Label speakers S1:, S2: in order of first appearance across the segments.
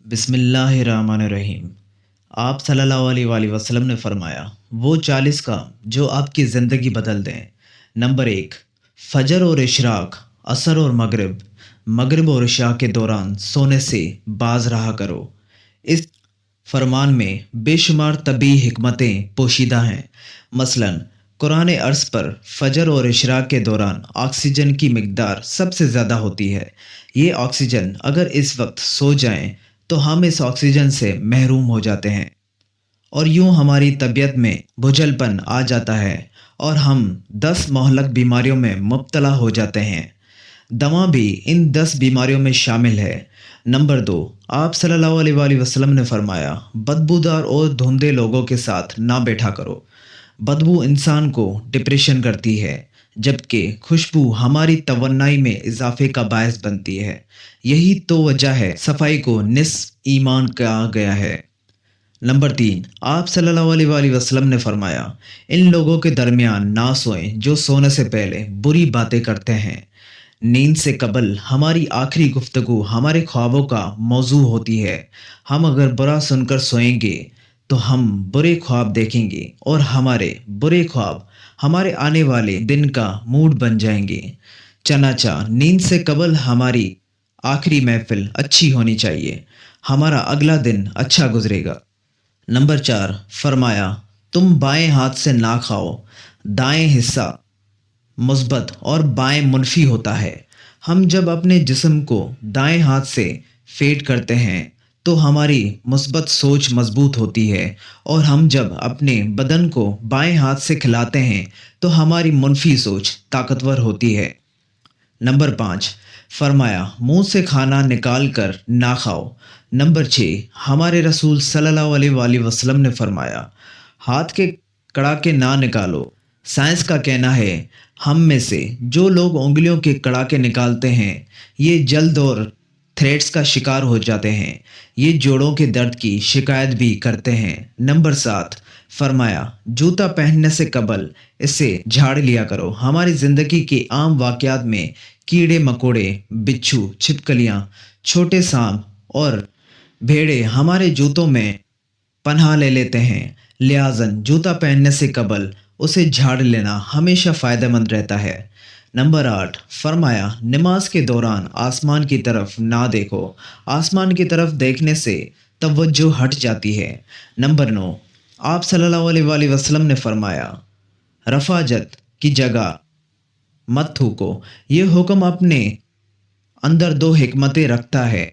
S1: बिस्मिल्लाहिर्रहमानिर्रहीम। आप सल्लल्लाहु अलैहि वसल्लम ने फरमाया, वो 40 काम जो आपकी ज़िंदगी बदल दें। नंबर 1, फजर और इशराक, असर और मगरिब, मगरिब और इशा के दौरान सोने से बाज रहा करो। इस फरमान में बेशुमार तबी हिकमतें पोशीदा हैं। मसलन कुरान अर्ज़ पर फजर और इशराक के दौरान ऑक्सीजन की मिकदार सबसे ज़्यादा होती है। ये ऑक्सीजन अगर इस वक्त सो जाएं तो हम इस ऑक्सीजन से महरूम हो जाते हैं और यूं हमारी तबीयत में बोझलपन आ जाता है और हम 10 मोहलक बीमारियों में मुब्तला हो जाते हैं। दमा भी इन 10 बीमारियों में शामिल है। नंबर 2, आप सल्लल्लाहु अलैहि वसल्लम ने फरमाया, बदबूदार और धुंधे लोगों के साथ ना बैठा करो। बदबू इंसान को डिप्रेशन करती है, जबकि खुशबू हमारी तवन्नाई में इजाफे का बायस बनती है। यही तो वजह है सफाई को निस्फ ईमान कहा गया है। नंबर 3, आप सल्लल्लाहु अलैहि वसल्लम ने फरमाया, इन लोगों के दरमियान ना सोएं जो सोने से पहले बुरी बातें करते हैं। नींद से कबल हमारी आखिरी गुफ्तगू हमारे ख्वाबों का मौजू होती है। हम अगर बुरा सुनकर सोएंगे तो हम बुरे ख्वाब देखेंगे और हमारे बुरे ख्वाब हमारे आने वाले दिन का मूड बन जाएंगे। चनाचा नींद से कबल हमारी आखिरी महफिल अच्छी होनी चाहिए, हमारा अगला दिन अच्छा गुजरेगा। नंबर 4, फरमाया, तुम बाएं हाथ से ना खाओ। दाएं हिस्सा मुस्बत और बाएं मुनफी होता है। हम जब अपने जिस्म को दाएं हाथ से फेड करते हैं तो हमारी मुस्बत सोच मजबूत होती है और हम जब अपने बदन को बाएं हाथ से खिलाते हैं तो हमारी मुनफी सोच ताकतवर होती है। नंबर 5, फरमाया, मुंह से खाना निकाल कर ना खाओ। नंबर 6, हमारे रसूल सल्लल्लाहु अलैहि वसल्लम ने फरमाया, हाथ के कड़ाके ना निकालो। साइंस का कहना है हम में से जो लोग उंगलियों के कड़ाके निकालते हैं ये जल्द और थ्रेड्स का शिकार हो जाते हैं। ये जोड़ों के दर्द की शिकायत भी करते हैं। नंबर 7, फरमाया, जूता पहनने से कबल इसे झाड़ लिया करो। हमारी ज़िंदगी के आम वाक़यात में कीड़े मकोड़े, बिच्छू, छिपकलियाँ, छोटे सांप और भेड़े हमारे जूतों में पनाह ले लेते हैं। लिहाजन जूता पहनने से कबल उसे झाड़ लेना हमेशा फ़ायदेमंद रहता है। नंबर 8, फरमाया, नमाज के दौरान आसमान की तरफ ना देखो। आसमान की तरफ देखने से तवज्जो हट जाती है। नंबर 9, आप सल्लल्लाहु अलैहि वसल्लम ने फरमाया, रफाजत की जगह मत थूको। ये हुक्म अपने अंदर दो हिकमतें रखता है।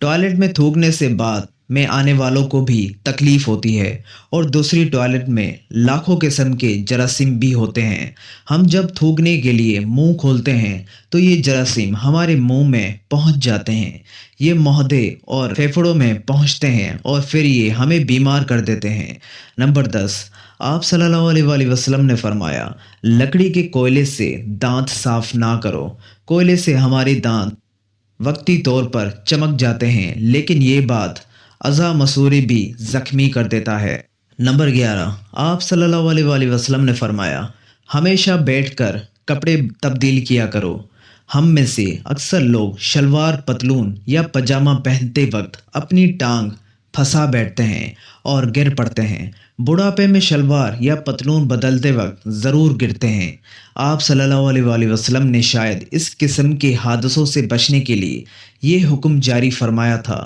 S1: टॉयलेट में थूकने से बाद में आने वालों को भी तकलीफ होती है और दूसरी टॉयलेट में लाखों किस्म के जरासीम भी होते हैं। हम जब थूकने के लिए मुंह खोलते हैं तो ये जरासीम हमारे मुंह में पहुंच जाते हैं। ये मोहदे और फेफड़ों में पहुंचते हैं और फिर ये हमें बीमार कर देते हैं। नंबर 10, आप सल्लल्लाहु अलैहि वसल्लम ने फरमाया, लकड़ी के कोयले से दांत साफ ना करो। कोयले से हमारे दांत वक्ती तौर पर चमक जाते हैं, लेकिन ये बात अज़ा मसूरी भी ज़ख्मी कर देता है। नंबर 11, आप सल्लल्लाहु अलैहि वसल्लम ने फरमाया, हमेशा बैठकर कपड़े तब्दील किया करो। हम में से अक्सर लोग शलवार पतलून या पजामा पहनते वक्त अपनी टांग फंसा बैठते हैं और गिर पड़ते हैं। बुढ़ापे में शलवार या पतलून बदलते वक्त ज़रूर गिरते हैं। आप सल्लल्लाहु अलैहि वसल्लम ने शायद इस किस्म के हादसों से बचने के लिए ये हुक्म जारी फरमाया था।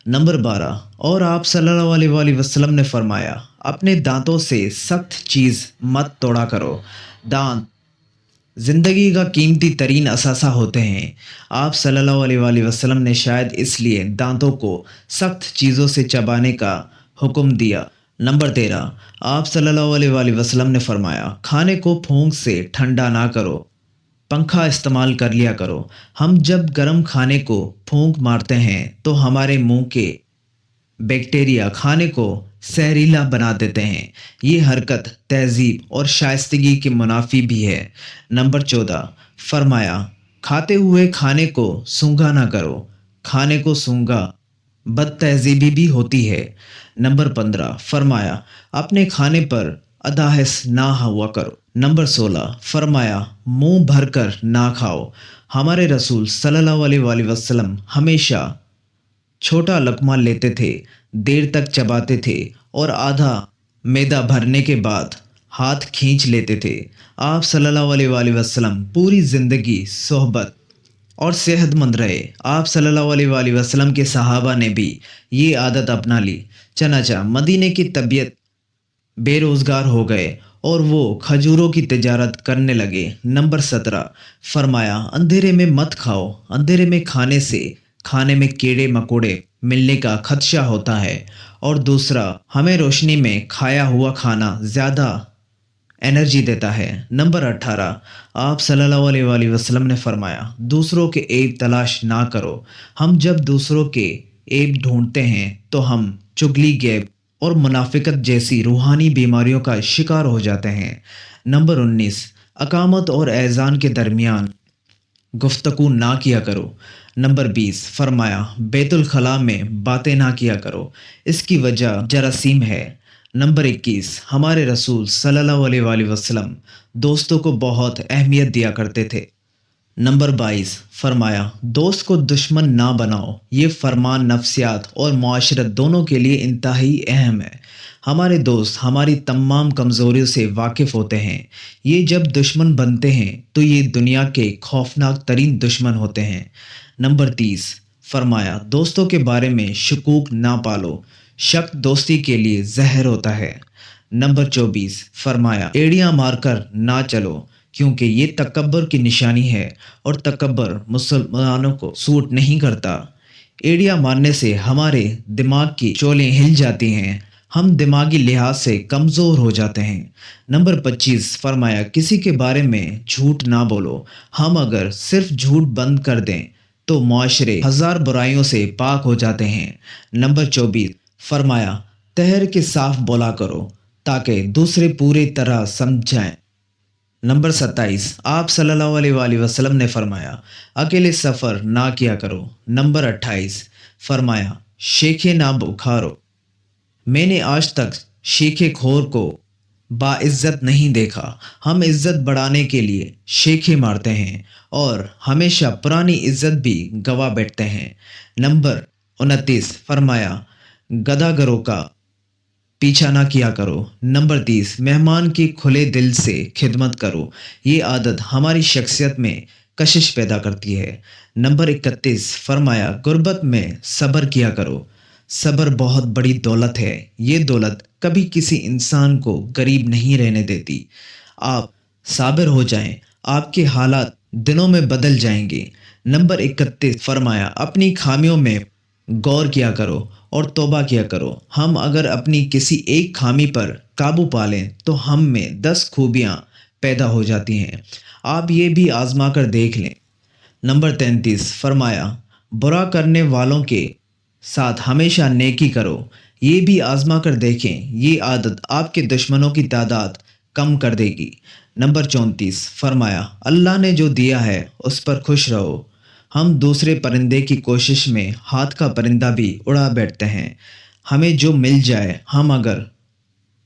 S1: नंबर 12, और आप सल्लल्लाहु अलैहि वसल्लम ने फरमाया, अपने दांतों से सख्त चीज़ मत तोड़ा करो। दांत ज़िंदगी का कीमती तरीन असासा होते हैं। आप सल्लल्लाहु अलैहि वसल्लम ने शायद इसलिए दांतों को सख्त चीज़ों से चबाने का हुक्म दिया। नंबर 13, आप सल्लल्लाहु अलैहि वसल्लम ने फरमाया, खाने को फूंक से ठंडा ना करो, पंखा इस्तेमाल कर लिया करो। हम जब गर्म खाने को फूंक मारते हैं तो हमारे मुंह के बैक्टीरिया खाने को सहरीला बना देते हैं। ये हरकत तहजीब और शाइस्तगी के मुनाफी भी है। नंबर 14, फरमाया, खाते हुए खाने को सूंघा ना करो। खाने को सूंघा बद तहजीबी भी होती है। नंबर 15, फरमाया, अपने खाने पर अदाहस ना हुआ करो। नंबर 16, फरमाया, मुंह भर कर ना खाओ। हमारे रसूल सल्लल्लाहु अलैहि वसल्लम हमेशा छोटा लकमा लेते थे, देर तक चबाते थे और आधा मैदा भरने के बाद हाथ खींच लेते थे। आप सल्लल्लाहु अलैहि वसल्लम पूरी ज़िंदगी सोहबत और सेहतमंद रहे। आप सल्लल्लाहु अलैहि वसल्लम के सहाबा ने भी ये आदत अपना ली। चनाचा मदीने की तबीयत बेरोज़गार हो गए और वो खजूरों की तिजारत करने लगे। नंबर 17, फरमाया अंधेरे में मत खाओ, अंधेरे में खाने से खाने में कीड़े मकोड़े मिलने का खदशा होता है, और दूसरा हमें रोशनी में खाया हुआ खाना ज़्यादा एनर्जी देता है। नंबर 18, आप सल्लल्लाहु अलैहि वसल्लम ने फरमाया दूसरों के ऐब तलाश ना करो। हम जब दूसरों के ऐब ढूंढते हैं तो हम चुगली, गैब और मुनाफिकत जैसी रूहानी बीमारियों का शिकार हो जाते हैं। नंबर 19, अकामत और एजान के दरमियान गुफ्तगू ना किया करो। नंबर 20, फरमाया बैतुल खला में बातें ना किया करो, इसकी वजह जरासीम है। नंबर 21, हमारे रसूल सल्लल्लाहु अलैहि वसल्लम दोस्तों को बहुत अहमियत दिया करते थे। नंबर 22, फरमाया दोस्त को दुश्मन ना बनाओ, ये फरमान नफ्सियात और मुआशरत दोनों के लिए इंतहाई अहम है। हमारे दोस्त हमारी तमाम कमज़ोरियों से वाकिफ़ होते हैं। ये जब दुश्मन बनते हैं तो ये दुनिया के खौफनाक तरीन दुश्मन होते हैं। नंबर 30, फरमाया दोस्तों के बारे में शकूक ना पालो, शक दोस्ती के लिए जहर होता है। नंबर 24, फरमाया एड़ियां मारकर ना चलो, क्योंकि ये तकब्बर की निशानी है और तकब्बर मुसलमानों को सूट नहीं करता। एड़ियां मारने से हमारे दिमाग की शोलें हिल जाती हैं, हम दिमागी लिहाज से कमज़ोर हो जाते हैं। नंबर 25, फरमाया किसी के बारे में झूठ ना बोलो, हम अगर सिर्फ झूठ बंद कर दें तो मुआशरे हज़ार बुराइयों से पाक हो जाते हैं। नंबर 24, फरमाया तहर के साफ बोला करो ताकि दूसरे पूरी तरह समझाएं। नंबर 27, आप सल्लल्लाहु अलैहि वसल्लम ने फरमाया अकेले सफ़र ना किया करो। नंबर 28, फरमाया शेखे ना बुखारो, मैंने आज तक शेखे खोर को बाइज्जत नहीं देखा। हम इज्जत बढ़ाने के लिए शेखे मारते हैं और हमेशा पुरानी इज्जत भी गवा बैठते हैं। नंबर 29, फरमाया गदागरों का पीछा ना किया करो। नंबर 30, मेहमान की खुले दिल से खिदमत करो, ये आदत हमारी शख्सियत में कशिश पैदा करती है। नंबर 31, फरमाया गुर्बत में सब्र किया करो, सब्र बहुत बड़ी दौलत है, ये दौलत कभी किसी इंसान को गरीब नहीं रहने देती। आप साबिर हो जाएं, आपके हालात दिनों में बदल जाएंगे। नंबर 31, फरमाया अपनी खामियों में गौर किया करो और तौबा किया करो। हम अगर अपनी किसी एक खामी पर काबू पा लें तो हम में 10 खूबियाँ पैदा हो जाती हैं। आप ये भी आजमा कर देख लें। नंबर 33, फरमाया बुरा करने वालों के साथ हमेशा नेकी करो, ये भी आजमा कर देखें, ये आदत आपके दुश्मनों की तादाद कम कर देगी। नंबर 34, फरमाया अल्लाह ने जो दिया है उस पर खुश रहो। हम दूसरे परिंदे की कोशिश में हाथ का परिंदा भी उड़ा बैठते हैं। हमें जो मिल जाए हम अगर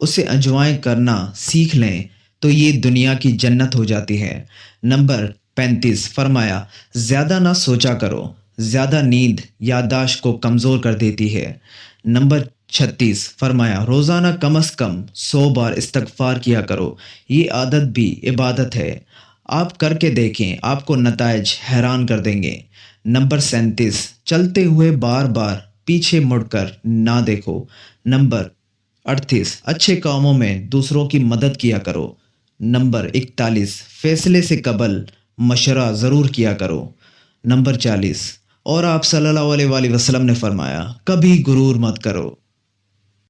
S1: उसे एंजॉय करना सीख लें तो ये दुनिया की जन्नत हो जाती है। नंबर 35, फरमाया ज़्यादा ना सोचा करो, ज़्यादा नींद याददाश्त को कमज़ोर कर देती है। नंबर 36, फरमाया रोज़ाना कम अज़ कम 100 बार इस्तगफार किया करो, ये आदत भी इबादत है। आप करके देखें, आपको नताइज हैरान कर देंगे। नंबर 37, चलते हुए बार बार पीछे मुड़कर ना देखो। नंबर 38, अच्छे कामों में दूसरों की मदद किया करो। नंबर 41, फैसले से कबल मशवरा ज़रूर किया करो। नंबर 40, और आप सल्लल्लाहु अलैहि वसल्लम ने फरमाया कभी गुरूर मत करो।